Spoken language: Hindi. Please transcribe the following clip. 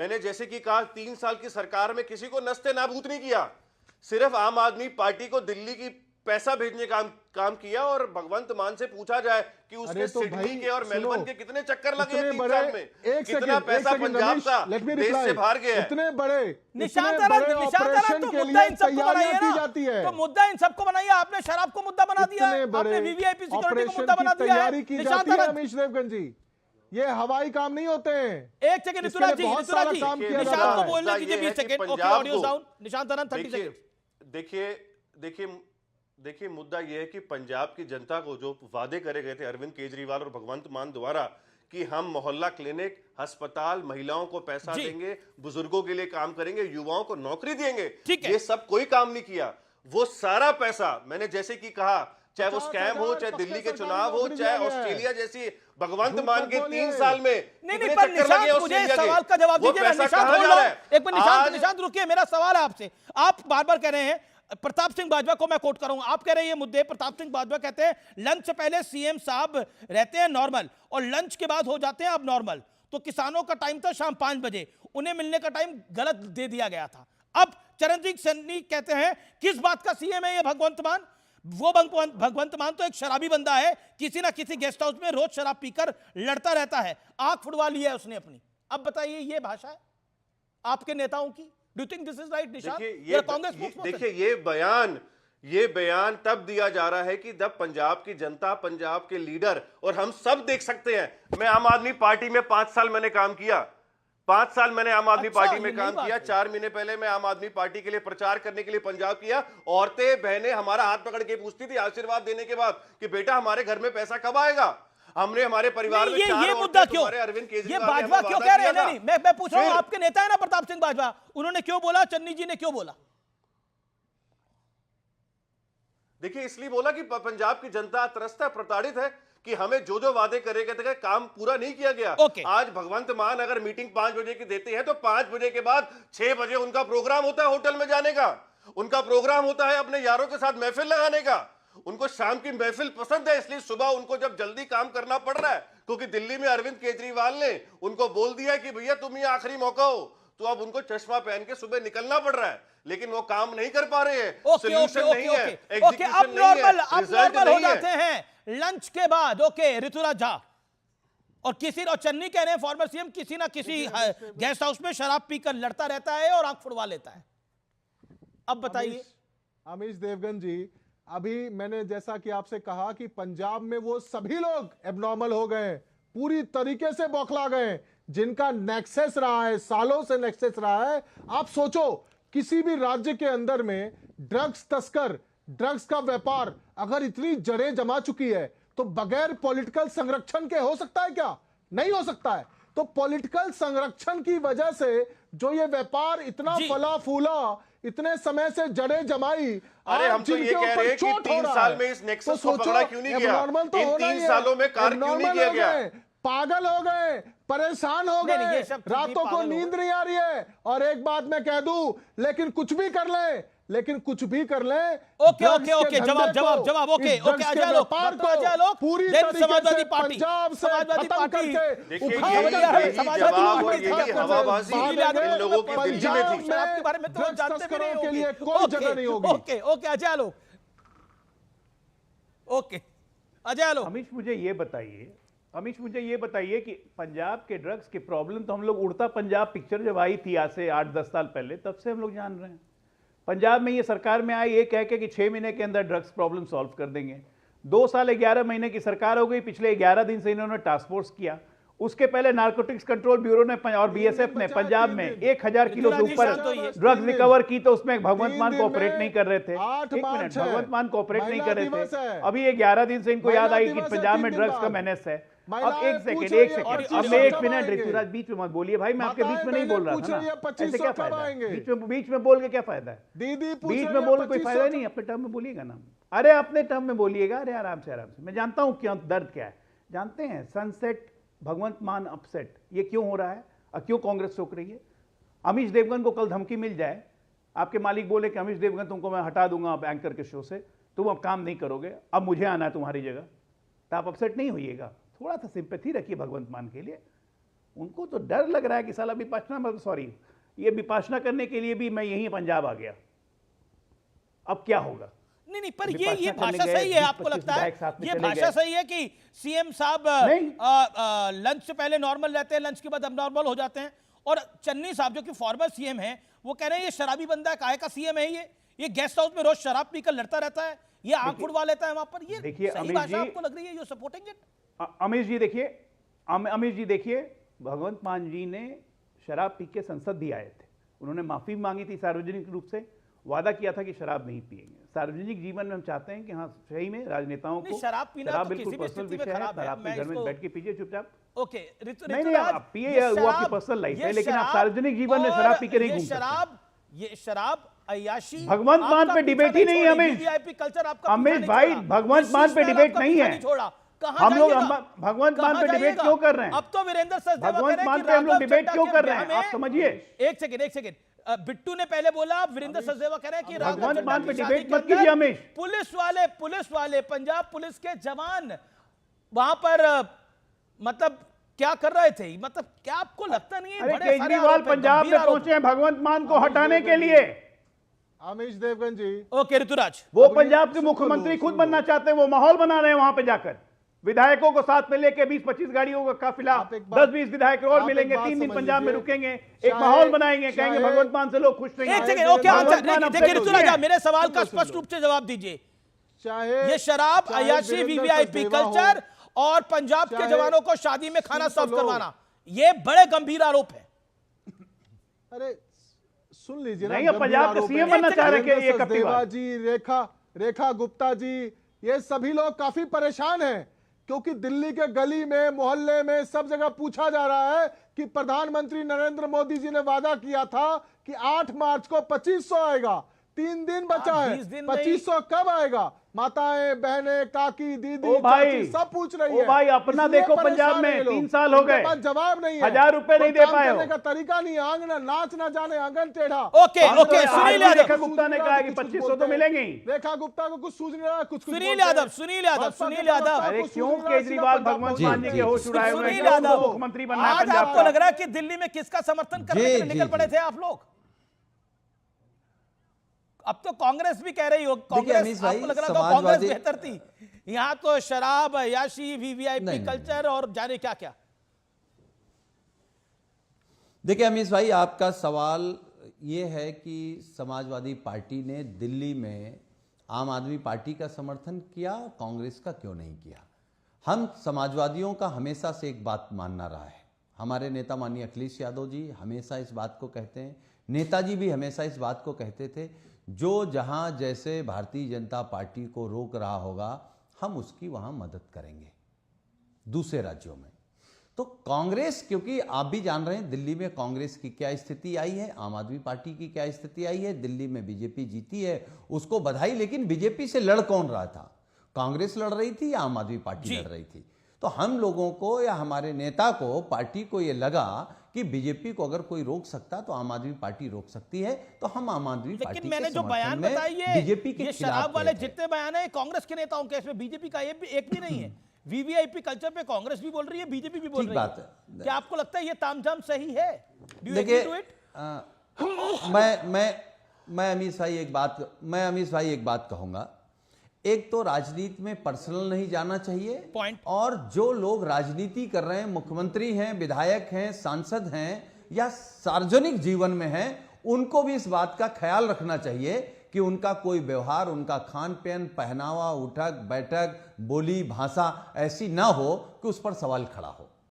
मैंने जैसे कि कहा 3 साल की सरकार में किसी को नस्ते नाबूद नहीं किया, सिर्फ आम आदमी पार्टी को दिल्ली की पैसा भेजने का काम किया। और भगवंत मान से पूछा जाए कि उसके सिडनी के और मेलबर्न के कितने चक्कर लगे हैं 3 साल में, कितना पैसा पंजाब का देश से बाहर गया है। इतने बड़े निशांत ऑपरेशन के लिए तैयारियां की जाती है, तो मुद्दा इन सबको बनाइए। आपने शराब को मुद्दा बना दिया, आपने वीवीआईपी सिक्योरिटी को मुद्दा बना दिया है। निशांत अमीश देवगन जी, ये हवाई काम नहीं होते हैं। एक सेकंड ऋतुराज जी, निशांत को बोलने दीजिए 20 second. Okay, audio down. Nishant Anand 30 second. देखिए मुद्दा यह है कि पंजाब की जनता को जो वादे करे गए थे अरविंद केजरीवाल और भगवंत मान द्वारा कि हम मोहल्ला क्लिनिक, अस्पताल, महिलाओं को पैसा देंगे, बुजुर्गों के लिए काम करेंगे, युवाओं को नौकरी देंगे, ये सब कोई काम नहीं किया। वो सारा पैसा मैंने जैसे कि कहा, चाहे वो स्कैम हो, चाहे दिल्ली के चुनाव हो, चाहे ऑस्ट्रेलिया जैसी भगवंत मान के 3 साल में नहीं, पर निशांत मुझे सवाल का जवाब दीजिए। निशांत रुकिए, मेरा सवाल है आपसे। आप बार बार कह रहे हैं, प्रताप सिंह बाजवा को मैं कोट करूंगा, आप कह रहे हैं ये मुद्दे, प्रताप सिंह बाजवा कहते हैं लंच से पहले सीएम साहब रहते हैं नॉर्मल और लंच के बाद हो जाते हैं अब नॉर्मल। तो किसानों का टाइम था शाम 5 बजे, उन्हें मिलने का टाइम गलत दे दिया गया था। अब चरणजीत सन्नी कहते हैं किस बात का सीएम है ये भगवंत मान? वो भगवंत मान तो एक शराबी बंदा है, किसी ना किसी गेस्ट हाउस में रोज शराब पीकर लड़ता रहता है, आंख फुड़वा ली है उसने अपनी। अब बताइए ये भाषा है आपके नेताओं की? Do you think this is right, Nishant? देखिए ये बयान तब दिया जा रहा है कि जब पंजाब की जनता, पंजाब के लीडर और हम सब देख सकते हैं। मैं आम आदमी पार्टी में 5 साल मैंने काम किया, 5 साल मैंने आम आदमी पार्टी में काम किया। 4 महीने पहले मैं आम आदमी पार्टी के लिए प्रचार करने के लिए पंजाब किया। औरतें बहनें हमारा हाथ पकड़ के पूछती थी आशीर्वाद देने के बाद कि बेटा हमारे घर में पैसा कब आएगा। हमने हमारे परिवार में ये मुद्दा क्यों, अरविंद केजरीवाल, ये बाजवा क्यों कह रहे हैं? नहीं, मैं पूछ रहा हूं, आपके नेता है ना प्रताप सिंह बाजवा, उन्होंने क्यों बोला? चन्नी जी ने क्यों बोला? देखिए इसलिए बोला कि पंजाब की जनता त्रस्त है, प्रताड़ित है कि हमें जो वादे करे गए थे काम पूरा नहीं किया गया। आज भगवंत मान अगर मीटिंग 5 बजे की देते हैं तो 5 बजे के बाद 6 बजे उनका प्रोग्राम होता है होटल में जाने का, उनका प्रोग्राम होता है अपने यारों के साथ महफिल लगाने का। उनको शाम की महफिल पसंद है, इसलिए सुबह उनको जब जल्दी काम करना पड़ रहा है क्योंकि दिल्ली में अरविंद केजरीवाल ने उनको बोल दिया कि भैया तुम ये आखिरी मौका हो, तो अब उनको चश्मा पहन के सुबह निकलना पड़ रहा है, लेकिन वो काम नहीं कर पा रहे हैं। सोल्यूशन नहीं है, एग्जीक्यूशन नहीं है, रिजल्ट हो जाते हैं लंच के बाद। ओके ऋतुराज झा और चन्नी कह रहे हैं फॉर्मर सीएम किसी ना किसी गेस्ट हाउस में शराब पीकर लड़ता रहता है और आंख फुड़वा लेता है। अब बताइए अमीश देवगन जी, अभी मैंने जैसा कि आपसे कहा कि पंजाब में वो सभी लोग एबनॉर्मल हो गए, पूरी तरीके से बौखला गए, जिनका नेक्सस रहा है, सालों से नेक्सस रहा है। आप सोचो किसी भी राज्य के अंदर में ड्रग्स तस्कर, ड्रग्स का व्यापार अगर इतनी जड़ें जमा चुकी है तो बगैर पॉलिटिकल संरक्षण के हो सकता है क्या? नहीं हो सकता है। तो पॉलिटिकल संरक्षण की वजह से जो ये व्यापार इतना फला फूला, इतने समय से जड़ें जमाई, अरे हम तो ये कह रहे हैं कि 3 साल में इस नेक्सस को पकड़ा क्यों नहीं गया? इन 3 सालों में कार्य क्यों नहीं किया गया? पागल हो गए, परेशान हो गए, रातों को नींद नहीं आ रही है। और एक बात मैं कह दूं, लेकिन कुछ भी कर ले, ओके जवाब ओके अजय लोग पूरी समाजवादी पार्टी लोगों की दिल्ली में थी, आपके बारे में तो जानते भी नहीं के लिए कोई जगह नहीं होगी। ओके अजय लोग, ओके अजय लोग। अमीश मुझे ये बताइए कि पंजाब के ड्रग्स की प्रॉब्लम तो हम लोग उड़ता पंजाब पिक्चर जब आई थी आज से 8-10 साल पहले, तब से हम लोग जान रहे हैं। पंजाब में ये सरकार में आई ये कह के कि 6 महीने के अंदर ड्रग्स प्रॉब्लम सॉल्व कर देंगे। 2 साल 11 महीने की सरकार हो गई, पिछले 11 दिन से इन्होंने टास्क फोर्स किया। उसके पहले नारकोटिक्स कंट्रोल ब्यूरो ने और बीएसएफ ने पंजाब में 1000 किलो के ऊपर ड्रग्स रिकवर की, तो उसमें भगवंत मान कोऑपरेट नहीं कर रहे थे। एक मिनट, भगवंत मान कोऑपरेट नहीं कर रहे थे। अभी ये 11 दिन से इनको याद आई कि पंजाब में ड्रग्स का मेनेस है। अब एक सेकंड अब मैं 1 मिनट ऋतुराज बीच में मत बोलिए भाई, मैं आपके बीच में नहीं बोल रहा था ना, ऐसे क्या फायदा है? बीच में बोल के क्या फायदा है? बीच में बोल कोई फायदा नहीं, अपने टर्म में बोलिएगा ना। अरे अपने टर्म में बोलिएगा, अरे आराम से मैं जानता हूं क्यों दर्द क्या है, जानते हैं। सनसेट भगवंत मान अपसेट, ये क्यों हो रहा है और क्यों कांग्रेस रोक रही है? अमीश देवगन को कल धमकी मिल जाए, आपके मालिक बोले कि अमीश देवगन तुमको मैं हटा दूंगा अब एंकर के शो से, तुम अब काम नहीं करोगे, अब मुझे आना है तुम्हारी जगह, तो आप अपसेट नहीं होइएगा। थोड़ा सा सिंपैथी रखिए भगवंत मान के लिए। उनको तो डर लग रहा है कि साला विपासना, सॉरी, ये विपासना करने के लिए भी मैं यहीं पंजाब आ गया, अब क्या होगा। नहीं, पर ये भाषा सही है, आपको लगता है ये भाषा सही है कि सीएम साहब लंच से पहले नॉर्मल रहते हैं, लंच के बाद अबनॉर्मल हो जाते हैं? और चन्नी साहब जो कि फॉर्मर सीएम हैं, वो कह रहे हैं ये शराबी बंदा काहे का सीएम है, ये गेस्ट हाउस में रोज शराब पीकर लड़ता रहता है, ये आंख उड़वा लेता है वहां पर। ये देखिए सही भाषा आपको लग रही है? You supporting it? Amish ji देखिए, भगवंत मान जी ने शराब पी के संसद भी आए थे, उन्होंने माफी मांगी थी सार्वजनिक रूप से, वादा किया था कि शराब नहीं पिएंगे। सार्वजनिक जीवन में हम चाहते हैं कि हाँ सही में राजनेताओं को शराब पीना तो बिल्कुल पर्सनल विषय है, आप घर में बैठ के पीजिए चुपचाप। ओके, नहीं आप पिए, वो आपकी पर्सनल लाइफ है, लेकिन आप सार्वजनिक जीवन में शराब पी के नहीं घूम सकते। ये शराब अय्याशी भगवंत मान पे डिबेट ही नहीं है अमीश भाई, भगवंत मान पे डिबेट नहीं है। हम लोग भगवंत मान पे डिबेट क्यों कर रहे हैं? अब तो वीरेंद्र सचदेवा भगवंत मान पे हम लोग डिबेट क्यों कर रहे हैं, आप समझिए। एक सेकंड, बिट्टू ने पहले बोला, वीरेंद्र सचदेवा कह रहे हैं कि भगवंत मान पे डिबेट मत कीजिए अमीश। पुलिस वाले पंजाब पुलिस के जवान वहां पर मतलब क्या कर रहे थे? मतलब क्या आपको लगता नहीं है केजरीवाल पंजाब में पहुंचे हैं भगवंत मान को हटाने के लिए? अमीश देवगन जी, ओके ऋतुराज, वो पंजाब के मुख्यमंत्री खुद बनना चाहते हैं, वो माहौल बना रहे हैं वहां पे जाकर, विधायकों को साथ में लेके 20-25 गाड़ियों का काफिला, 10-20 विधायक और मिलेंगे, 3 दिन पंजाब में रुकेंगे, एक माहौल बनाएंगे, कहेंगे भगवंत मान से लोग खुश नहीं। एक सेकंड, ओके, देखिए ऋतुराज, मेरे सवाल का स्पष्ट रूप से जवाब दीजिए। चाहे ये शराब, अय्याशी, वीवीआईपी कल्चर और पंजाब के जवानों को शादी में खाना सर्व करवाना, ये बड़े गंभीर आरोप है। अरे सुन लीजिए ना, नहीं पंजाब के सीएम बनना चाह रहे हैं ये सचदेवा जी, रेखा गुप्ता जी, ये सभी लोग काफी परेशान हैं, क्योंकि दिल्ली के गली में, मोहल्ले में, सब जगह पूछा जा रहा है कि प्रधानमंत्री नरेंद्र मोदी जी ने वादा किया था कि 8 मार्च को 2500 आएगा, 3 दिन बचा है, 2500 कब आएगा? माताएं, बहनें, काकी, दीदी, चाची सब पूछ रही है। भाई अपना देखो, पंजाब में 3 साल हो गए, जवाब नहीं है, 1000 रुपए नहीं दे पाए हो, का तरीका नहीं, आंगना नाच ना जाने आंगन टेढ़ा। ओके, सुनील यादव, रेखा गुप्ता ने कहा कि 2500 तो मिलेंगे ही। रेखा गुप्ता को कुछ सूझ नहीं रहा, कुछ सुनील यादव, अरे क्यों केजरीवाल भगवंत मान जी के होश उड़ाए हुए हैं, मुख्यमंत्री बनना है पंजाब आपको लग रहा है कि दिल्ली में किसका समर्थन करने के लिए निकल पड़े थे आप लोग? अब तो कांग्रेस भी कह रही हो, कांग्रेस आपको लग रहा था कांग्रेस बेहतर थी, यहां तो शराब, अय्याशी, वीवीआईपी कल्चर और जाने क्या क्या। देखिए अमीश भाई, आपका सवाल ये है कि समाजवादी पार्टी ने दिल्ली में आम आदमी पार्टी का समर्थन किया, कांग्रेस का क्यों नहीं किया? हम समाजवादियों का हमेशा से एक बात मानना रहा है, हमारे नेता माननीय अखिलेश यादव जी हमेशा इस बात को कहते हैं, नेताजी भी हमेशा इस बात को कहते थे, जो जहां जैसे भारतीय जनता पार्टी को रोक रहा होगा हम उसकी वहां मदद करेंगे दूसरे राज्यों में। तो कांग्रेस, क्योंकि आप भी जान रहे हैं दिल्ली में कांग्रेस की क्या स्थिति आई है, आम आदमी पार्टी की क्या स्थिति आई है, दिल्ली में बीजेपी जीती है, उसको बधाई, लेकिन बीजेपी से लड़ कौन रहा था? कांग्रेस लड़ रही थी या आम आदमी पार्टी लड़ रही थी? तो हम लोगों को या हमारे नेता को, पार्टी को ये लगा कि बीजेपी को अगर कोई रोक सकता तो आम आदमी पार्टी रोक सकती है, तो हम आम आदमी पार्टी लेकिन मैंने जो बयान बताई है बीजेपी के ये शराब वाले जितने बयान है कांग्रेस के नेताओं के, इसमें बीजेपी का एक भी नहीं है। वीवीआईपी कल्चर पे कांग्रेस भी बोल रही है, बीजेपी भी बोल रही है। क्या आपको लगता है ये तामझाम सही है? देखिए मैं अमीश भाई एक बात कहूंगा, एक तो राजनीति में पर्सनल नहीं जाना चाहिए, पॉइंट, और जो लोग राजनीति कर रहे हैं, मुख्यमंत्री हैं, विधायक हैं, सांसद हैं या सार्वजनिक जीवन में हैं, उनको भी इस बात का ख्याल रखना चाहिए कि उनका कोई व्यवहार, उनका खान पीन, पहनावा, उठक बैठक, बोली भाषा ऐसी ना हो कि उस पर सवाल खड़ा हो।